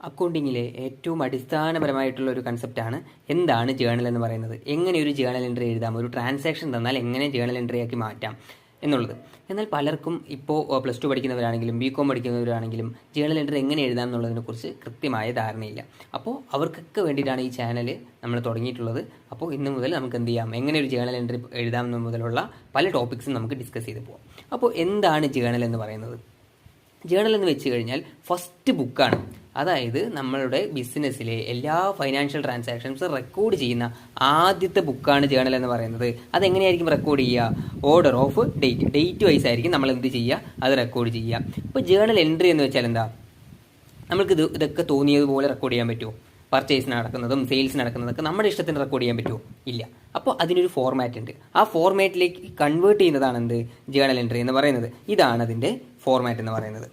അക്കൗണ്ടിങ്ങിലെ ഏറ്റവും അടിസ്ഥാനപരമായിട്ടുള്ള ഒരു കൺസെപ്റ്റാണ് എന്താണ് ജേണൽ എന്ന് പറയുന്നത്. എങ്ങനെ ഒരു ജേണൽ എൻട്രി എഴുതാം, ഒരു ട്രാൻസാക്ഷൻ തന്നാൽ എങ്ങനെ ജേണൽ എൻട്രി ആക്കി മാറ്റാം എന്നുള്ളത്. എന്നാൽ പലർക്കും ഇപ്പോൾ പ്ലസ് ടു പഠിക്കുന്നവരാണെങ്കിലും ബികോം പഠിക്കുന്നവരാണെങ്കിലും ജേണൽ എൻട്രി എങ്ങനെ എഴുതാം എന്നുള്ളതിനെക്കുറിച്ച് കൃത്യമായ ധാരണയില്ല. അപ്പോൾ അവർക്കൊക്കെ വേണ്ടിയിട്ടാണ് ഈ ചാനൽ നമ്മൾ തുടങ്ങിയിട്ടുള്ളത്. അപ്പോൾ ഇന്ന് മുതൽ നമുക്ക് എന്ത് ചെയ്യാം, എങ്ങനെ ഒരു ജേണൽ എൻട്രി എഴുതാം എന്ന മുതലുള്ള പല ടോപ്പിക്സും നമുക്ക് ഡിസ്കസ് ചെയ്ത് പോകാം. അപ്പോൾ എന്താണ് ജേണൽ എന്ന് പറയുന്നത്? ജേണൽ എന്ന് വെച്ച് കഴിഞ്ഞാൽ ഫസ്റ്റ് ബുക്കാണ്. അതായത് നമ്മളുടെ ബിസിനസ്സിലെ എല്ലാ ഫൈനാൻഷ്യൽ ട്രാൻസാക്ഷൻസ് റെക്കോർഡ് ചെയ്യുന്ന ആദ്യത്തെ ബുക്കാണ് ജേണൽ എന്ന് പറയുന്നത്. അതെങ്ങനെയായിരിക്കും റെക്കോർഡ് ചെയ്യുക? ഓർഡർ ഓഫ് ഡേറ്റ് വൈസ് ആയിരിക്കും നമ്മൾ എന്ത് ചെയ്യുക, അത് റെക്കോർഡ് ചെയ്യുക. ഇപ്പോൾ ജേണൽ എൻട്രി എന്ന് വെച്ചാൽ എന്താ? നമുക്ക് ഇതൊക്കെ തോന്നിയതുപോലെ റെക്കോർഡ് ചെയ്യാൻ പറ്റുമോ? പർച്ചേസ് നടക്കുന്നതും സെയിൽസ് നടക്കുന്നതൊക്കെ നമ്മുടെ ഇഷ്ടത്തിന് റെക്കോർഡ് ചെയ്യാൻ പറ്റുമോ? ഇല്ല. അപ്പോൾ അതിനൊരു ഫോർമാറ്റ് ഉണ്ട്. ആ ഫോർമാറ്റിലേക്ക് കൺവേർട്ട് ചെയ്യുന്നതാണ് എന്ത്, ജേണൽ എൻട്രി എന്ന് പറയുന്നത്. ഇതാണ് അതിൻ്റെ ഫോർമാറ്റ് എന്ന് പറയുന്നത്.